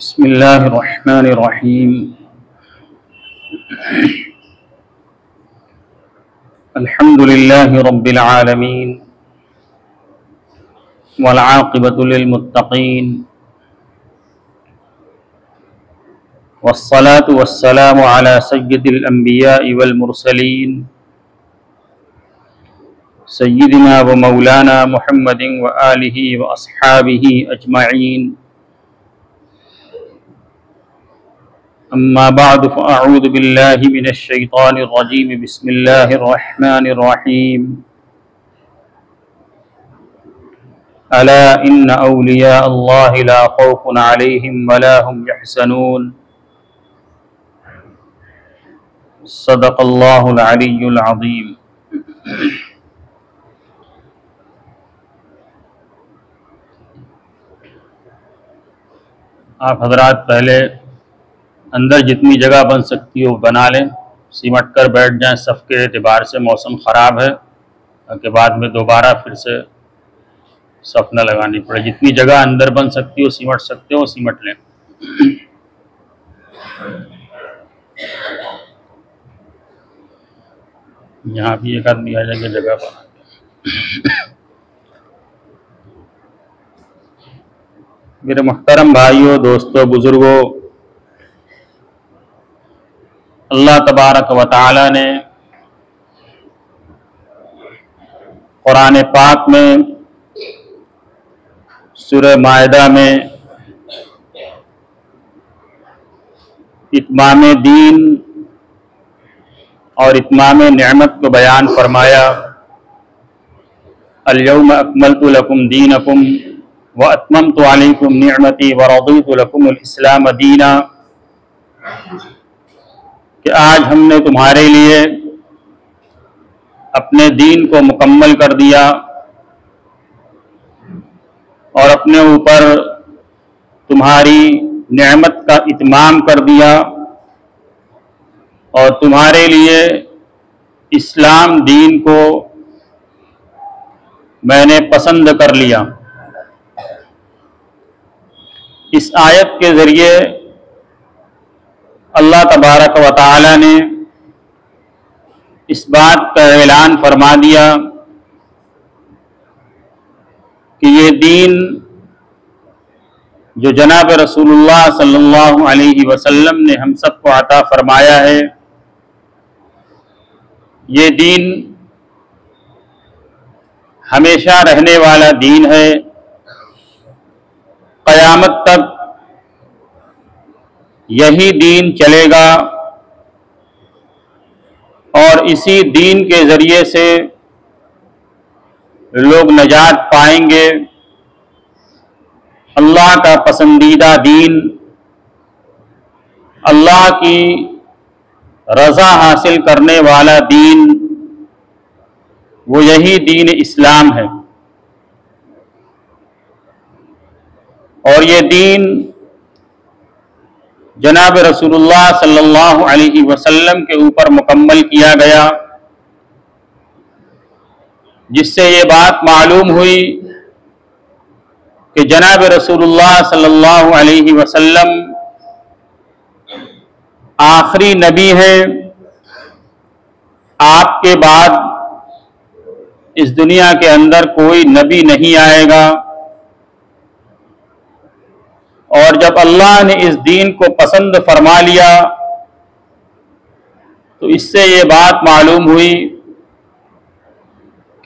बिस्मिल्लाहिर्रहमानिर्रहीम। अल्हम्दुलिल्लाहि रब्बिल आलमीन वल आक़िबतु लिल मुत्तक़ीन वस्सलातु वस्सलामु अला सय्यिदिल अंबियाइ वल मुरसलीन सय्यिदिना व मौलाना मुहम्मदिन व आलिहि व अस्हाबिहि अजमईन। अम्मा बअद फ़अऊज़ु बिल्लाहि मिनश शैतानिर रजीम। बिस्मिल्लाहिर रहमानिर रहीम। अला इन्न औलिया अल्लाहि ला खौफुन अलैहिम वला हुम यहज़नून। सदक़ल्लाहुल अलिय्युल अज़ीम। आप हज़रात पहले अंदर जितनी जगह बन सकती हो बना लें, सिमट कर बैठ जाएं। सफ़ के एतबार से मौसम ख़राब है कि बाद में दोबारा फिर से सफ़ न लगानी पड़े। जितनी जगह अंदर बन सकती हो सिमट सकते हो सिमट लें। यहाँ भी एक आदमी आ जाएगा जगह बना। मेरे मुहतरम भाइयों, दोस्तों, बुज़ुर्गों, अल्लाह तबारक व तआला ने कुरान पाक में सूरह माइदा में इत्माम दीन और इत्माम नेमत को बयान फरमाया। अल-यौम अकमलतु लकुम दीनकुम व अत्ममतु अलैकुम निअमती व रदीतु लकुमुल इस्लाम दीना, कि आज हमने तुम्हारे लिए अपने दीन को मुकम्मल कर दिया और अपने ऊपर तुम्हारी नेमत का इत्माम कर दिया और तुम्हारे लिए इस्लाम दीन को मैंने पसंद कर लिया। इस आयत के ज़रिए अल्लाह तबारक व तआला ने इस बात का ऐलान फरमा दिया कि ये दीन जो जनाब रसूलुल्लाह सल्लल्लाहु अलैहि वसल्लम ने हम सबको अता फरमाया है, ये दीन हमेशा रहने वाला दीन है। क़यामत तक यही दीन चलेगा और इसी दीन के ज़रिए से लोग नजात पाएंगे। अल्लाह का पसंदीदा दीन, अल्लाह की रज़ा हासिल करने वाला दीन, वो यही दीन इस्लाम है। और ये दीन जनाब रसूलुल्लाह सल्लल्लाहु अलैहि वसल्लम के ऊपर मुकम्मल किया गया, जिससे ये बात मालूम हुई कि जनाब रसूलुल्लाह सल्लल्लाहु अलैहि वसल्लम आखिरी नबी हैं। आपके बाद इस दुनिया के अंदर कोई नबी नहीं आएगा। और जब अल्लाह ने इस दीन को पसंद फरमा लिया तो इससे ये बात मालूम हुई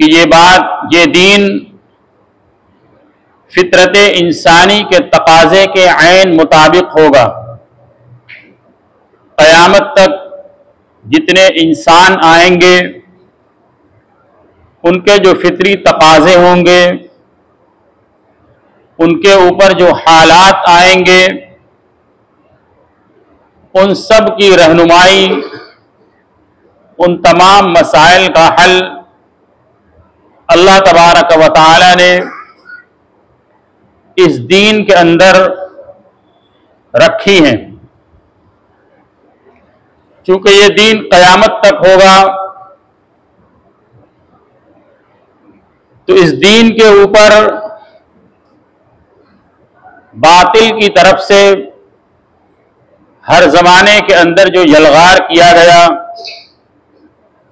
कि ये दीन फितरत इंसानी के तकाज़े के ऐन मुताबिक होगा। क़यामत तक जितने इंसान आएंगे उनके जो फितरी तकाज़े होंगे, उनके ऊपर जो हालात आएंगे, उन सब की रहनुमाई, उन तमाम मसाइल का हल अल्लाह तबारक व तआला ने इस दीन के अंदर रखी हैं। चूंकि ये दीन क़यामत तक होगा तो इस दीन के ऊपर बातिल की तरफ से हर ज़माने के अंदर जो यलगार किया गया,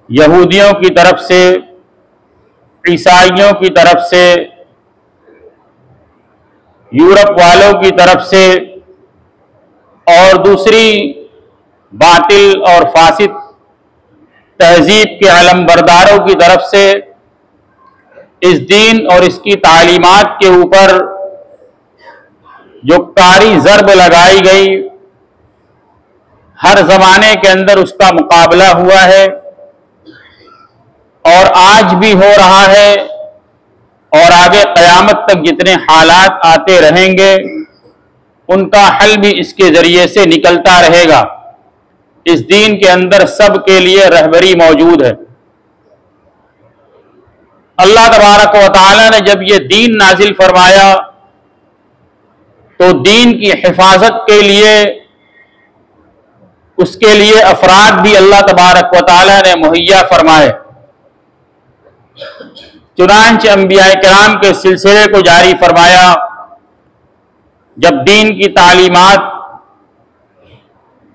यहूदियों की तरफ से, ईसाइयों की तरफ से, यूरोप वालों की तरफ से और दूसरी बातिल और फासिद तहजीब के अलमबरदारों की तरफ से इस दीन और इसकी तालीमात के ऊपर जो कारी ज़रब लगाई गई, हर ज़माने के अंदर उसका मुकाबला हुआ है और आज भी हो रहा है और आगे क़यामत तक जितने हालात आते रहेंगे उनका हल भी इसके ज़रिए से निकलता रहेगा। इस दीन के अंदर सब के लिए रहबरी मौजूद है। अल्लाह तबारक व तआला ने जब ये दीन नाजिल फरमाया तो दीन की हिफाजत के लिए, उसके लिए अफराद भी अल्लाह तबारक व तआला ने मुहैया फरमाए। चुनांचे अंबिया किराम के सिलसिले को जारी फरमाया। जब दीन की तालीमात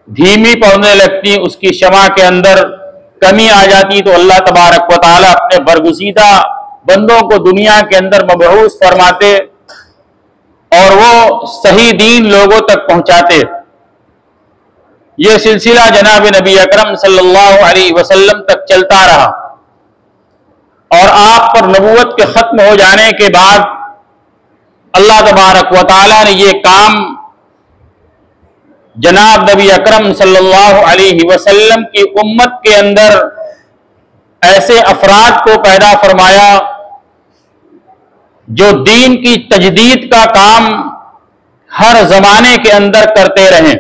धीमी पड़ने लगती, उसकी शमा के अंदर कमी आ जाती, तो अल्लाह तबारक व तआला अपने बरगुज़ीदा बंदों को दुनिया के अंदर मबऊस फरमाते और वो सही दीन लोगों तक पहुंचाते। ये सिलसिला जनाब नबी अकरम सल्लल्लाहु अलैहि वसल्लम तक चलता रहा और आप पर नबूवत के ख़त्म हो जाने के बाद अल्लाह तबारक व तआला ने ये काम जनाब नबी अकरम सल्लल्लाहु अलैहि वसल्लम की उम्मत के अंदर ऐसे अफराद को पैदा फरमाया जो दीन की तजदीद का काम हर जमाने के अंदर करते रहें।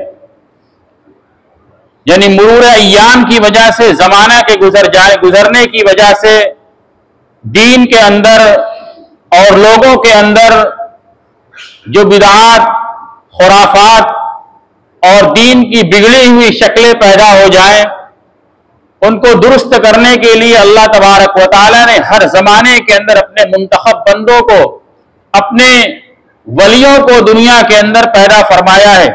यानी मुरूर अय्याम की वजह से, जमाना के गुजरने की वजह से दीन के अंदर और लोगों के अंदर जो बिदआत, खुराफात और दीन की बिगड़ी हुई शक्लें पैदा हो जाएं, उनको दुरुस्त करने के लिए अल्लाह तबारक व तआला ने हर जमाने के अंदर अपने मुंतखब बंदों को, अपने वलियों को दुनिया के अंदर पैदा फरमाया है,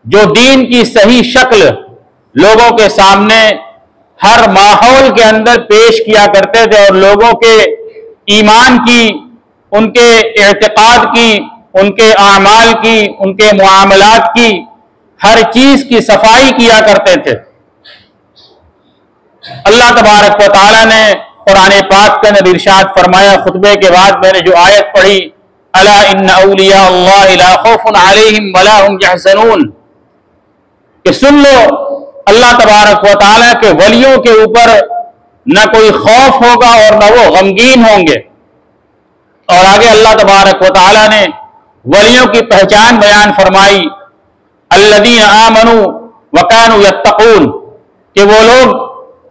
जो दीन की सही शक्ल लोगों के सामने हर माहौल के अंदर पेश किया करते थे और लोगों के ईमान की, उनके एतकाद की, उनके आमाल की, उनके मुआमलात की, हर चीज की सफाई किया करते थे। अल्लाह तबारक व तआला ने कुरान पाक के अंदर इरशाद फरमाया, खुतबे के बाद मैंने जो आयत पढ़ी, अला इन्ना औलिया अल्लाह ला खौफुन अलैहिम वला हुम यहज़नून, कि सुन लो अल्लाह तबारक व तआला के वलियों के ऊपर न कोई खौफ होगा और न वो गमगीन होंगे। और आगे अल्लाह तबारक व तआला ने वलियों की पहचान बयान फरमाई, अल्लज़ीना आमनू व कानू यत्तकून, कि वो लोग,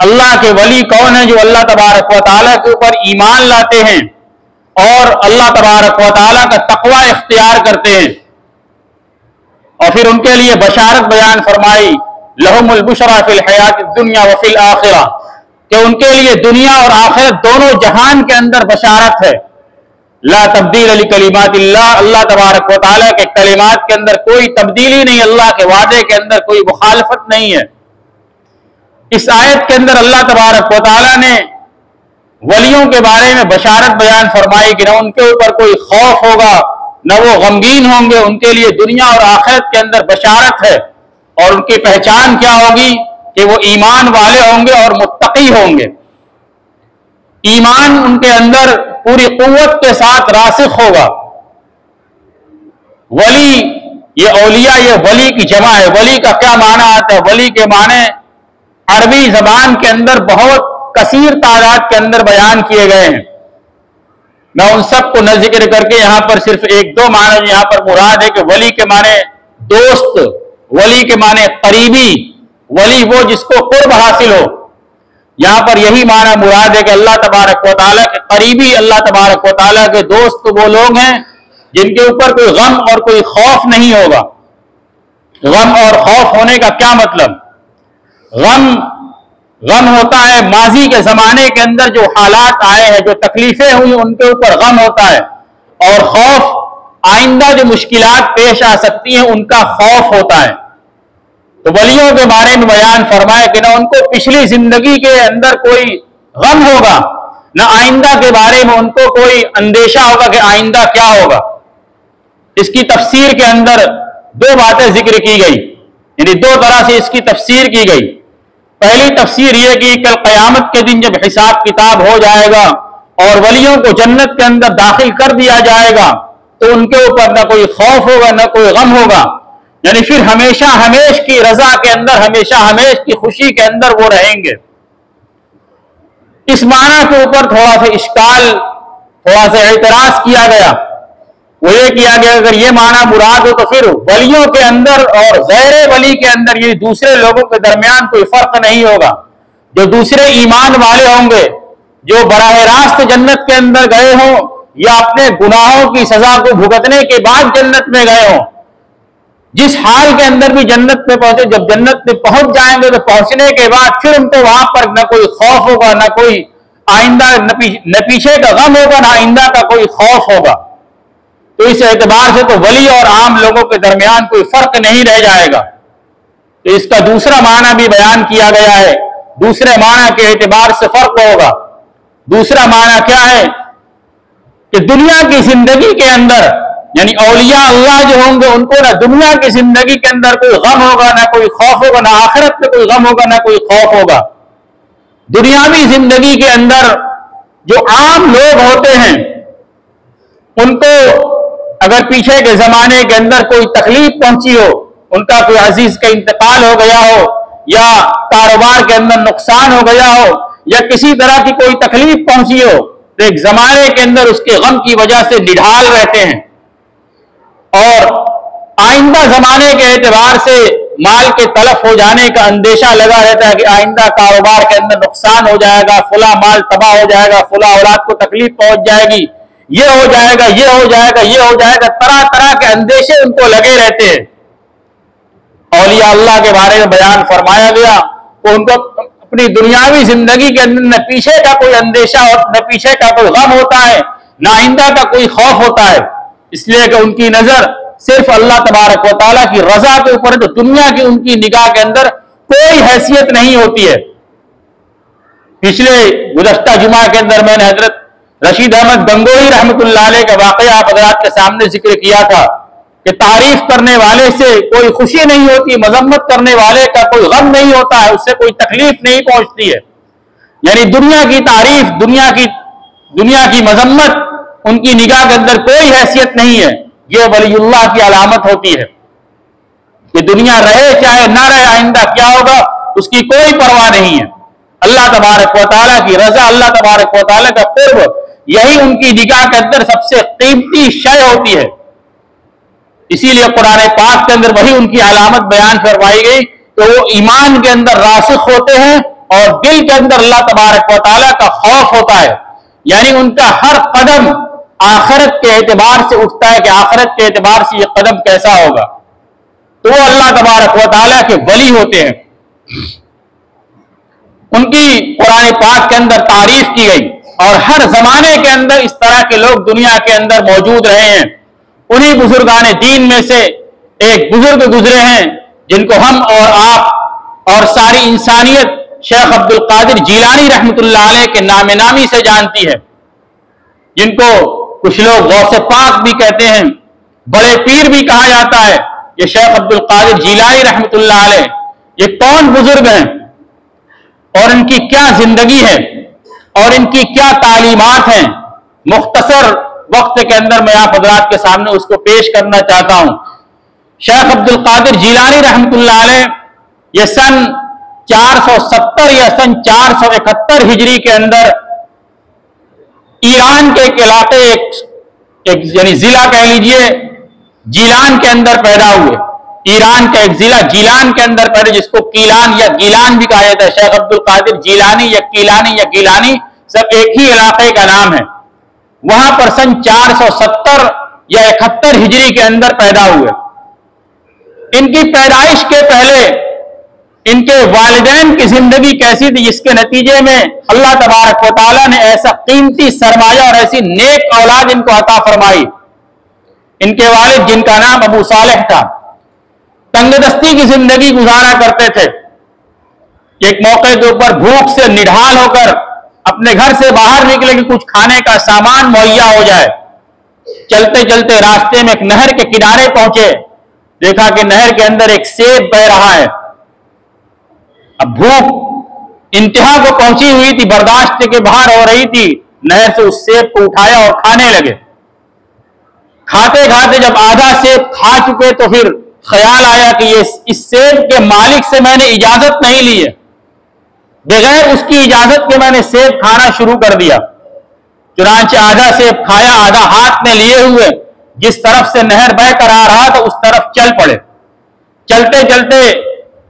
अल्लाह के वली कौन है, जो अल्लाह तबारक व तआला के ऊपर ईमान लाते हैं और अल्लाह तबारक व तआला का तक़वा इख्तियार करते हैं। और फिर उनके लिए बशारत बयान फरमाई, लहुमुल बुशरा फिल हयातिद दुनिया व फिल आखिरा, कि उनके लिए दुनिया और आखिरत दोनों जहान के अंदर बशारत है। ला तब्दील लि कलिमातिल्लाह, अल्लाह तबारक व तआला के कलिमात के अंदर कोई तब्दीली नहीं, अल्लाह के वादे के अंदर कोई मुखालफत नहीं है। इस आयत के अंदर अल्लाह तबारक व तआला ने वलियों के बारे में बशारत बयान फरमाई कि न उनके ऊपर कोई खौफ होगा, न वो गमगीन होंगे, उनके लिए दुनिया और आखिरत के अंदर बशारत है। और उनकी पहचान क्या होगी कि वो ईमान वाले होंगे और मुत्तकी होंगे। ईमान उनके अंदर पूरी कुव्वत के साथ रासिख होगा। वली, ये औलिया, ये वली की जमा है। वली का क्या माना आता है? वली के माने अरबी जबान के अंदर बहुत कसीर तादाद के अंदर बयान किए गए हैं। मैं उन सबको न जिक्र करके यहां पर सिर्फ एक दो माने यहां पर मुराद है कि वली के माने दोस्त, वली के माने करीबी, वली वो जिसको कुर्ब हासिल हो। यहां पर यही माना मुराद है कि अल्लाह तबारक व तआला के करीबी, अल्लाह तबारक व तआला के दोस्त वो लोग हैं जिनके ऊपर कोई गम और कोई खौफ नहीं होगा। गम और खौफ होने का क्या मतलब? गम होता है माजी के जमाने के अंदर जो हालात आए हैं, जो तकलीफें हुई, उनके ऊपर गम होता है। और खौफ आइंदा जो मुश्किलात पेश आ सकती हैं, उनका खौफ होता है। तो वलियों के बारे में बयान फरमाया कि ना उनको पिछली जिंदगी के अंदर कोई गम होगा, ना आइंदा के बारे में उनको कोई अंदेशा होगा कि आइंदा क्या होगा। इसकी तफसीर के अंदर दो बातें जिक्र की गई, यानी दो तरह से इसकी तफसीर की गई। पहली तफसीर यह कि कल क़यामत के दिन जब हिसाब किताब हो जाएगा और वलियों को जन्नत के अंदर दाखिल कर दिया जाएगा तो उनके ऊपर ना कोई खौफ होगा ना कोई गम होगा, यानी फिर हमेशा हमेश की रजा के अंदर, हमेशा हमेश की खुशी के अंदर वो रहेंगे। इस माना के ऊपर थोड़ा सा इश्काल, थोड़ा सा एतराज किया गया। वो ये किया गया अगर ये माना मुराद हो तो फिर वलियों के अंदर और गैर वली के अंदर, ये दूसरे लोगों के दरमियान कोई फर्क नहीं होगा। जो दूसरे ईमान वाले होंगे, जो बराह रास्त जन्नत के अंदर गए हों या अपने गुनाहों की सजा को भुगतने के बाद जन्नत में गए हों, जिस हाल के अंदर भी जन्नत में पहुंचे, जब जन्नत में पहुंच जाएंगे तो पहुंचने के बाद फिर उनको वहां पर न कोई खौफ होगा, न कोई आइंदा, न पीछे का गम होगा, न आइंदा का कोई खौफ होगा। तो इस एतबार से तो वली और आम लोगों के दरमियान कोई फर्क नहीं रह जाएगा। तो इसका दूसरा माना भी बयान किया गया है, दूसरे माना के एतबार से फर्क होगा। दूसरा माना क्या है कि दुनिया की जिंदगी के अंदर, यानी औलिया अल्लाह जो होंगे उनको ना दुनिया की जिंदगी के अंदर कोई गम होगा, ना कोई खौफ होगा, ना आखिरत में कोई गम होगा, ना कोई खौफ होगा। दुनियावी जिंदगी के अंदर जो आम लोग होते हैं उनको अगर पीछे के जमाने के अंदर कोई तकलीफ पहुंची हो, उनका कोई अजीज का इंतकाल हो गया हो, या कारोबार के अंदर नुकसान हो गया हो, या किसी तरह की कोई तकलीफ पहुंची हो, तो एक जमाने के अंदर उसके गम की वजह से निढाल रहते हैं और आइंदा जमाने के एतबार से माल के तलफ हो जाने का अंदेशा लगा रहता है कि आइंदा कारोबार के अंदर नुकसान हो जाएगा, फुला माल तबाह हो जाएगा, फुला औलाद को तकलीफ पहुंच जाएगी, ये हो जाएगा, ये हो जाएगा, ये हो जाएगा। तरह तरह के अंदेशे उनको लगे रहते हैं। औलिया अल्लाह के बारे में बयान फरमाया गया तो उनको अपनी दुनियावी जिंदगी के अंदर न पीछे का कोई अंदेशा और न पीछे का कोई गम होता है, न आइंदा का कोई खौफ होता है, इसलिए कि उनकी नजर सिर्फ अल्लाह तबारक व तआला की रजा के ऊपर है। तो दुनिया की उनकी निगाह के अंदर कोई हैसियत नहीं होती है। पिछले गुज़श्ता जुमा के अंदर मैंने हजरत रशीद अहमद गंगोही रहमतुल्लाह अलैह का वाकया आप हज़रात के सामने जिक्र किया था कि तारीफ करने वाले से कोई खुशी नहीं होती, मजम्मत करने वाले का कोई गम नहीं होता है, उससे कोई तकलीफ नहीं पहुंचती है। यानी दुनिया की तारीफ, दुनिया की मजम्मत उनकी निगाह के अंदर कोई हैसियत नहीं है। यह वलीउल्लाह की अलामत होती है कि दुनिया रहे चाहे ना रहे, आइंदा क्या होगा उसकी कोई परवाह नहीं है। अल्लाह तबारक व तआला की रजा, अल्लाह तबारक व तआला का कुर्ब, यही उनकी निगाह के अंदर सबसे कीमती शय होती है। इसीलिए कुरान पाक के अंदर वही उनकी अलामत बयान करवाई गई कि वो ईमान के अंदर रासिख होते हैं और दिल के अंदर अल्लाह तबारक व तआला का खौफ होता है। यानी उनका हर कदम आखिरत के एतबार से उठता है कि आखिरत के एतबार से ये कदम कैसा होगा। तो वो अल्लाह तबारक व तआला के वली होते हैं। उनकी कुरान पाक के अंदर तारीफ की गई और हर जमाने के अंदर इस तरह के लोग दुनिया के अंदर मौजूद रहे हैं। उन्हीं बुजुर्गान दीन में से एक बुजुर्ग गुजरे हैं जिनको हम और आप और सारी इंसानियत शेख अब्दुल कादिर जीलानी रहमतुल्लाह अलैह के नामे नामी से जानती है, जिनको कुछ लोग गौसे पाक भी कहते हैं, बड़े पीर भी कहा जाता है। ये शेख अब्दुल कादिर जीलानी रहमतुल्लाह अलैह ये कौन बुजुर्ग हैं और इनकी क्या जिंदगी है और इनकी क्या तालीमात हैं, मुख्तसर वक्त के अंदर मैं आप हज़रात के सामने उसको पेश करना चाहता हूं। शेख अब्दुल कादिर जीलानी रहमतुल्लाह अलैह ये सन 470 या सन 471 हिजरी के अंदर ईरान के एक इलाके, एक यानी जिला कह लीजिए, जीलान के अंदर पैदा हुए। ईरान का एक जिला जीलान के अंदर पैदा, जिसको कीलान या गीलान भी कहा जाता है। शेख अब्दुल कादिर जीलानी या कीलानी या गीलानी सब एक ही इलाके का नाम है। वहां पर सन 470 या 71 हिजरी के अंदर पैदा हुए। इनकी पैदाइश के पहले इनके वालिदैन की जिंदगी कैसी थी, जिसके नतीजे में अल्लाह तबारक व तआला ने ऐसा कीमती सरमाया और ऐसी नेक औलाद इनको अता फरमाई। इनके वालिद जिनका नाम अबू सालेह था, तंगदस्ती की जिंदगी गुजारा करते थे। एक मौके के ऊपर भूख से निढाल होकर अपने घर से बाहर निकले कि कुछ खाने का सामान मुहैया हो जाए। चलते चलते रास्ते में एक नहर के किनारे पहुंचे, देखा कि नहर के अंदर एक सेब बह रहा है। अब भूख इंतहा को पहुंची हुई थी, बर्दाश्त के बाहर हो रही थी। नहर से उस सेब को उठाया और खाने लगे। खाते खाते जब आधा सेब खा चुके तो फिर ख्याल आया कि ये इस सेब के मालिक से मैंने इजाजत नहीं ली है, बगैर उसकी इजाजत के मैंने सेब खाना शुरू कर दिया। चुनांचे आधा सेब खाया, आधा हाथ में लिए हुए जिस तरफ से नहर बहकर आ रहा था उस तरफ चल पड़े। चलते चलते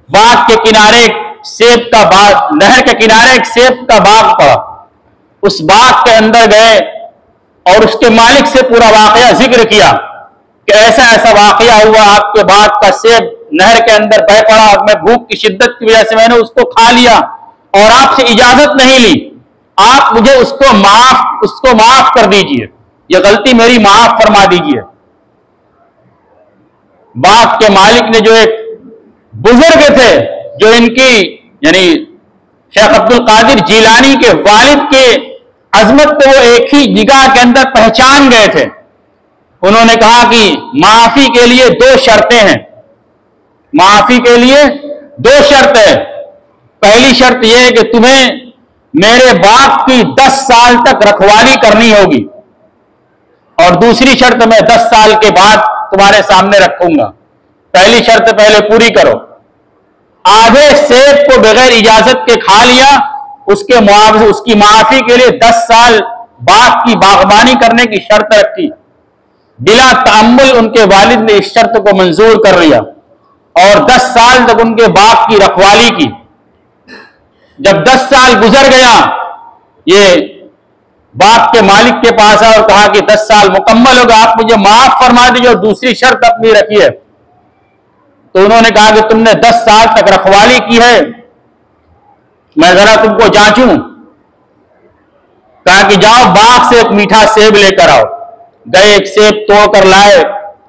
बाग के किनारे सेब का बाग, नहर के किनारे एक सेब का बाग पड़ा। उस बाग के अंदर गए और उसके मालिक से पूरा वाकया जिक्र किया कि ऐसा ऐसा वाकया हुआ, आपके बाग का सेब नहर के अंदर बह पड़ा और मैं भूख की शिद्दत की वजह से मैंने उसको खा लिया और आपसे इजाजत नहीं ली। आप मुझे उसको माफ कर दीजिए, यह गलती मेरी माफ फरमा दीजिए। बाग के मालिक ने, जो एक बुजुर्ग थे, जो इनकी यानी शेख अब्दुल कादिर जीलानी के वालिद के अजमत को वो एक ही निगाह के अंदर पहचान गए थे। उन्होंने कहा कि माफी के लिए 2 शर्तें हैं, माफी के लिए 2 शर्त है। पहली शर्त यह है कि तुम्हें मेरे बाग की 10 साल तक रखवाली करनी होगी और दूसरी शर्त मैं 10 साल के बाद तुम्हारे सामने रखूंगा। पहली शर्त पहले पूरी करो। आधे सेब को बगैर इजाजत के खा लिया, उसके मुआवजे, उसकी माफी के लिए 10 साल बाग की बागबानी करने की शर्त रखी। बिला तअम्मुल उनके वालिद ने इस शर्त को मंजूर कर लिया और 10 साल तक उनके बाग की रखवाली की। जब 10 साल गुजर गया, ये बाग के मालिक के पास आया और कहा कि 10 साल मुकम्मल हो गए, आप मुझे माफ फरमा दीजिए और दूसरी शर्त अपनी रखिए। तो उन्होंने कहा कि तुमने 10 साल तक रखवाली की है, मैं जरा तुमको जांचूं। कहा कि जाओ बाग से एक मीठा सेब लेकर आओ। गए, एक सेब तोड़कर लाए,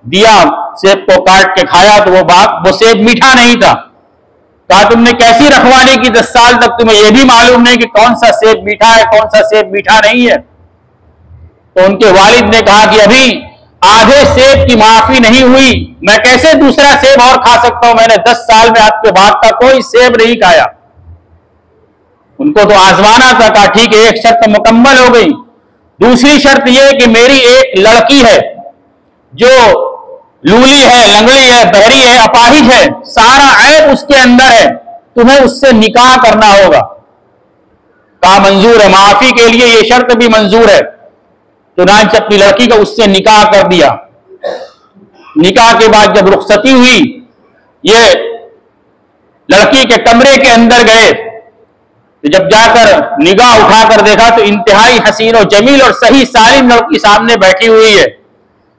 दिया, सेब को काट के खाया तो वो सेब मीठा नहीं था। कहा तुमने कैसी रखवाली की 10 साल तक, तुम्हें यह भी मालूम नहीं कि कौन सा सेब मीठा है, कौन सा सेब मीठा नहीं है। तो उनके वालिद ने कहा कि अभी आधे सेब की माफी नहीं हुई, मैं कैसे दूसरा सेब और खा सकता हूं, मैंने 10 साल में आपके बाग का कोई सेब नहीं खाया। उनको तो आजमाना था। कहा ठीक है, एक शर्त मुकम्मल हो गई। दूसरी शर्त यह कि मेरी एक लड़की है जो लूली है, लंगड़ी है, बहरी है, अपाहिज है, सारा ऐब उसके अंदर है, तुम्हें उससे निकाह करना होगा। कहा मंजूर है, माफी के लिए यह शर्त भी मंजूर है। चुनांचे अपनी लड़की का उससे निकाह कर दिया। निकाह के बाद जब रुखसती हुई, ये लड़की के कमरे के अंदर गए तो जब जाकर निगाह उठाकर देखा तो इंतहाई हसीन और जमील और सही सालिम लड़की सामने बैठी हुई है।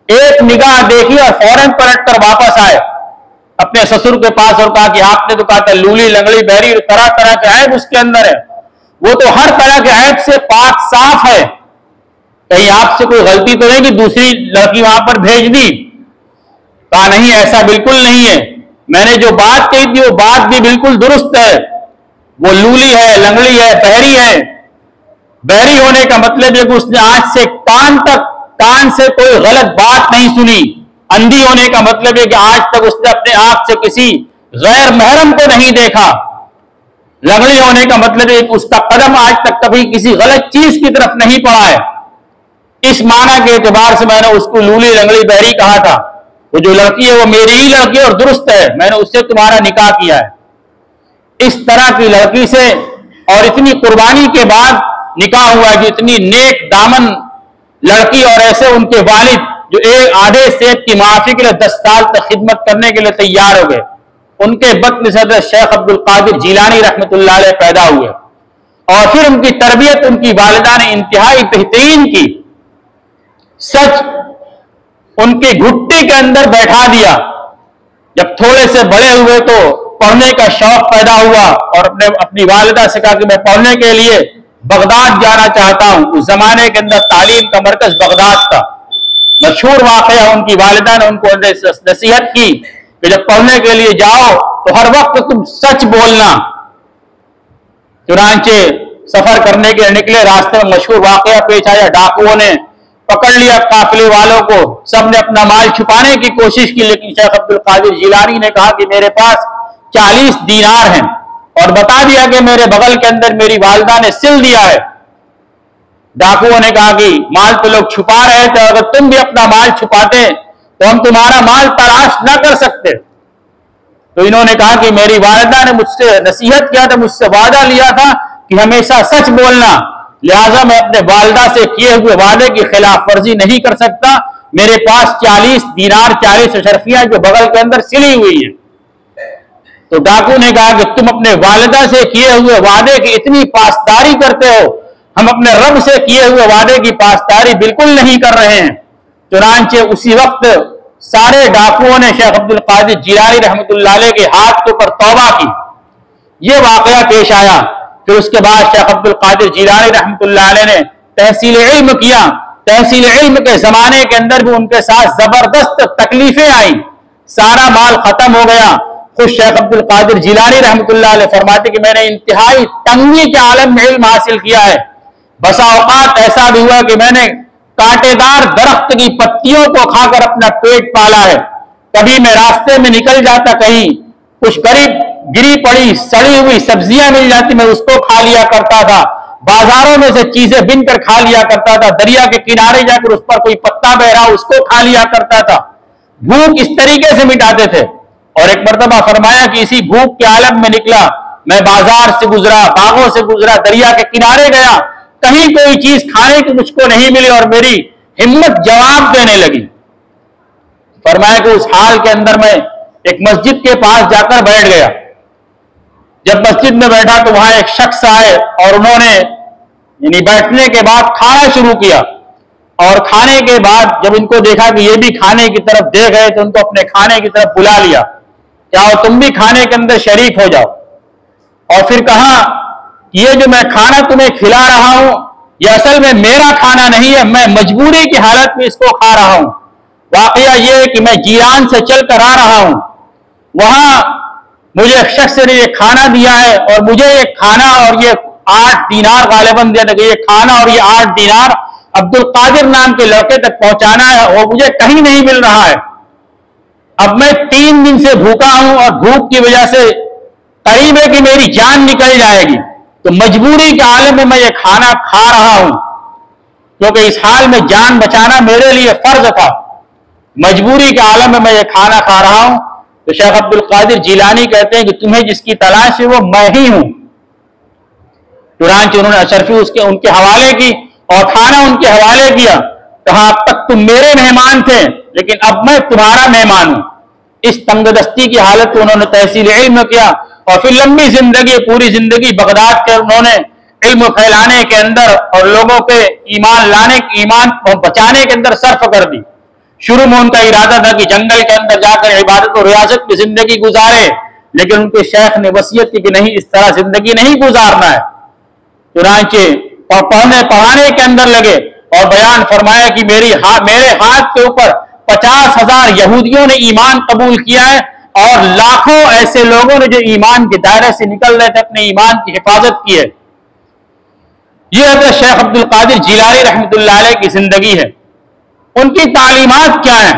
एक निगाह देखी और फौरन पलटकर वापस आए अपने ससुर के पास और कहा कि आपने तो कहा था लूली, लंगड़ी, बहरी, तरह तरह के ऐब उसके अंदर है, वो तो हर तरह के ऐब से पाक साफ है, कहीं आपसे कोई गलती तो नहीं कि दूसरी लड़की वहां पर भेज दी। कहा नहीं, ऐसा बिल्कुल नहीं है, मैंने जो बात कही थी वो बात भी बिल्कुल दुरुस्त है। वो लूली है, लंगड़ी है, बहरी है। बहरी होने का मतलब है कि उसने आज से कान से कोई गलत बात नहीं सुनी। अंधी होने का मतलब है कि आज तक उसने अपने आप से किसी गैर महरम को नहीं देखा। लंगड़ी होने का मतलब है कि उसका कदम आज तक कभी किसी गलत चीज की तरफ नहीं पड़ा है। इस माना के एतबार से मैंने उसको लूली, लंगड़ी, बहरी कहा था। वो जो लड़की है वो मेरी ही लड़की और दुरुस्त है, मैंने उससे तुम्हारा निकाह किया है। इस तरह की लड़की से और इतनी कुर्बानी के बाद निकाह हुआ है, जो इतनी नेक दामन लड़की और ऐसे उनके वालिद जो एक आधे सेब की माफी के लिए 10 साल तक खिदमत करने के लिए तैयार हो गए। उनके बत्न सदर शेख अब्दुल कादिर जीलानी रहमतुल्लाह अलैह पैदा हुए और फिर उनकी तरबियत उनकी वालिदा ने इंतहाई बेहतरीन की। सच उनकी घुट्टी के अंदर बैठा दिया। जब थोड़े से बड़े हुए तो पढ़ने का शौक पैदा हुआ और अपनी वालिदा से कहा कि मैं पढ़ने के लिए बगदाद जाना चाहता हूं। उस जमाने के अंदर तालीम का मरकज बगदाद था। मशहूर वाकया, उनकी वालिदा ने उनको नसीहत की कि जब पढ़ने के लिए जाओ तो हर वक्त तुम सच बोलना। चुनांचे सफर करने के निकले, रास्ते में मशहूर वाकया पेश आया, डाकुओं ने पकड़ लिया काफिले वालों को, सबने अपना माल छुपाने की कोशिश की, लेकिन शेख अब्दुल कादिर जिलानी ने कहा कि मेरे पास 40 दीनार हैं, और बता दिया कि मेरे बगल के अंदर मेरी वालिदा ने सिल दिया है। डाकुओं ने कहा कि माल तो लोग छुपा रहे थे, अगर तुम भी अपना माल छुपाते तो हम तुम्हारा माल तलाश न कर सकते। तो इन्होंने कहा कि मेरी वालिदा ने मुझसे नसीहत किया था, मुझसे वादा लिया था कि हमेशा सच बोलना, लिहाजा मैं अपने वालिदा से किए हुए वादे की खिलाफ वर्जी नहीं कर सकता। मेरे पास 40 दीनार 40 अशरफियां जो बगल के अंदर सिली हुई हैं। तो डाकू ने कहा कि तुम अपने वालिदा से किए हुए वादे की इतनी पासदारी करते हो, हम अपने रब से किए हुए वादे की पासदारी बिल्कुल नहीं कर रहे हैं। चुनांचे उसी वक्त सारे डाकुओं ने शेख अब्दुल कादिर जिलानी रहमतुल्लाह अलैह के हाथ के ऊपर तौबा की। ये वाकया पेश आया। फिर उसके बाद शेख अब्दुल कादिर जिलानी रहमतुल्लाह अलैह ने तहसील इल्म किया। तहसील इल्म के जमाने के अंदर भी उनके साथ जबरदस्त तकलीफें आई, सारा माल खत्म हो गया। खुद शेख अब्दुल कादिर जिलानी रहमतुल्लाह अलैह फरमाते कि मैंने इंतहाई तंगी के आलम में इल्म हासिल किया है। बसा औकात ऐसा भी हुआ कि मैंने कांटेदार दरख्त की पत्तियों को खाकर अपना पेट पाला है। कभी मैं रास्ते में निकल जाता, कहीं कुछ करीब गिरी पड़ी सड़ी हुई सब्जियां मिल जाती, मैं उसको खा लिया करता था। बाजारों में से चीजें बिन कर खा लिया करता था। दरिया के किनारे जाकर उस पर कोई पत्ता बह रहा उसको खा लिया करता था। भूख इस तरीके से मिटाते थे। और एक मर्तबा फरमाया कि इसी भूख के आलम में निकला, मैं बाजार से गुजरा, बागों से गुजरा, दरिया के किनारे गया, कहीं कोई चीज खाने की मुझको नहीं मिली और मेरी हिम्मत जवाब देने लगी। फरमाया कि उस हाल के अंदर मैं एक मस्जिद के पास जाकर बैठ गया। जब मस्जिद में बैठा तो वहां एक शख्स आए और उन्होंने यानी बैठने के बाद खाना शुरू किया। और खाने के बाद जब इनको देखा कि ये भी खाने की तरफ देख गए तो उनको अपने खाने की तरफ बुला लिया, क्या तुम भी खाने के अंदर शरीक हो जाओ। और फिर कहा कि ये जो मैं खाना तुम्हें खिला रहा हूं यह असल में मेरा खाना नहीं है, मैं मजबूरी की हालत में इसको खा रहा हूं। वाकया यह है कि मैं जीरान से चलकर आ रहा हूं, वहां मुझे एक शख्स ने ये खाना दिया है और मुझे ये खाना और ये 8 दीनार गालिबन दिया था कि ये खाना और ये 8 दीनार अब्दुल कादिर नाम के लड़के तक पहुंचाना है और मुझे कहीं नहीं मिल रहा है। अब मैं 3 दिन से भूखा हूं और भूख की वजह से करीब है कि मेरी जान निकल जाएगी। तो मजबूरी के आलम में मैं ये खाना खा रहा हूं, क्योंकि इस हाल में जान बचाना मेरे लिए फर्ज था। मजबूरी के आलम में मैं ये खाना खा रहा हूं। तो शेख अब्दुल कादिर जिलानी कहते हैं कि तुम्हें जिसकी तलाश है वो मैं ही हूं। चुनांचे उन्होंने अशरफी उनके हवाले की और खाना उनके हवाले किया। कहा अब तक तुम मेरे मेहमान थे लेकिन अब मैं तुम्हारा मेहमान हूं। इस तंगदस्ती की हालत में उन्होंने तहसील इल्म किया और फिर लंबी जिंदगी, पूरी जिंदगी बगदाद के उन्होंने इल्म फैलाने के अंदर और लोगों के ईमान बचाने के अंदर सर्फ कर दी। शुरू में उनका इरादा था कि जंगल के अंदर जाकर इबादत और रियाजत की जिंदगी गुजारे, लेकिन उनके शेख ने वसीयत की कि नहीं, इस तरह जिंदगी नहीं गुजारना है। चुनांचे पढ़ने पढ़ाने के अंदर लगे और बयान फरमाया कि मेरे हाथ के ऊपर 50,000 यहूदियों ने ईमान कबूल किया है और लाखों ऐसे लोगों ने जो ईमान के दायरे से निकल रहे थे अपने ईमान की हिफाजत की है। यह हज़रत शेख अब्दुल कादिर जिलानी रहमतुल्लाह अलैह की जिंदगी है। उनकी तालीमात क्या है?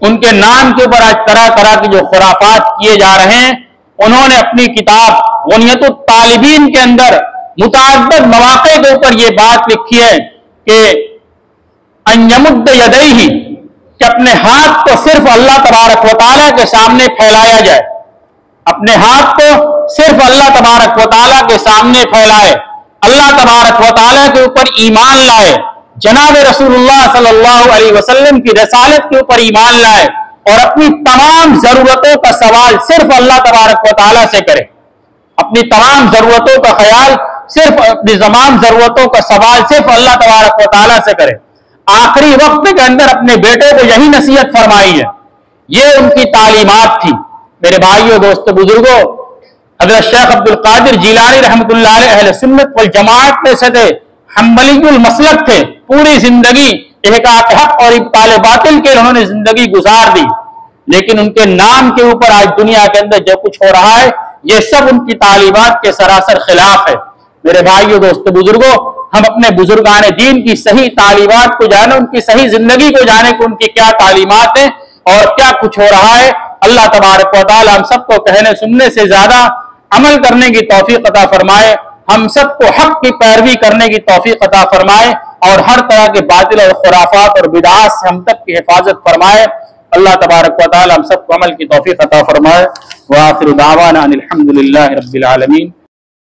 उनके नाम के ऊपर आज तरह तरह के जो खुराफात किए जा रहे हैं, उन्होंने अपनी किताब गुनियतुत तालिबीन के अंदर मुतअद्दिद मवाक़े के ऊपर यह बात लिखी है कि अन्यमुद्द यदैहि, कि अपने हाथ को सिर्फ अल्लाह तबारक व तआला के सामने फैलाया जाए। अपने हाथ को सिर्फ अल्लाह तबारक व तआला के सामने फैलाए, अल्लाह तबारक व तआला के ऊपर ईमान लाए, जनाब रसूलुल्लाह सल्लल्लाहु अलैहि वसल्लम की रसालत के ऊपर ईमान लाए और अपनी तमाम जरूरतों का सवाल सिर्फ अल्लाह तबारक व तआला से करे। अपनी तमाम जरूरतों का ख्याल सिर्फ, अपनी तमाम जरूरतों का सवाल सिर्फ अल्लाह तबारक व तआला से करे। आखिरी वक्त के अंदर अपने बेटे को यही नसीहत फरमाई है। ये उनकी तालीमात थी। मेरे भाइयों, दोस्तों, बुजुर्गों, हज़रत शेख अब्दुल कादिर जिलानी रहमतुल्लाह अलैह अहले सुन्नत वल जमाअत में से थे, हम्बलीयुल मसलक थे। पूरी जिंदगी इहकाक हक और इब्ताल बातिल के उन्होंने जिंदगी गुजार दी, लेकिन उनके नाम के ऊपर आज दुनिया के अंदर जो कुछ हो रहा है ये सब उनकी तालीमात के सरासर खिलाफ है। मेरे भाइयों, दोस्तों, बुजुर्गों, हम अपने बुजुर्गान दीन की सही तालीमात को जाने, उनकी सही जिंदगी को जाने कि उनकी क्या तालीमात है और क्या कुछ हो रहा है। अल्लाह तबारक व तआला हम सबको कहने सुनने से ज्यादा अमल करने की तौफीक अता फरमाए, हम सबको हक की पैरवी करने की तौफीक अता फरमाए और हर तरह के बातिल और खुराफात और बिदअत से हम तक की हिफाजत फरमाए। अल्लाह तबारक व तआला हम सबको अमल की तौफीक अता फरमाए। व आखिरु दावाना अनिल हम्दुलिल्लाहि रब्बिल आलमीन।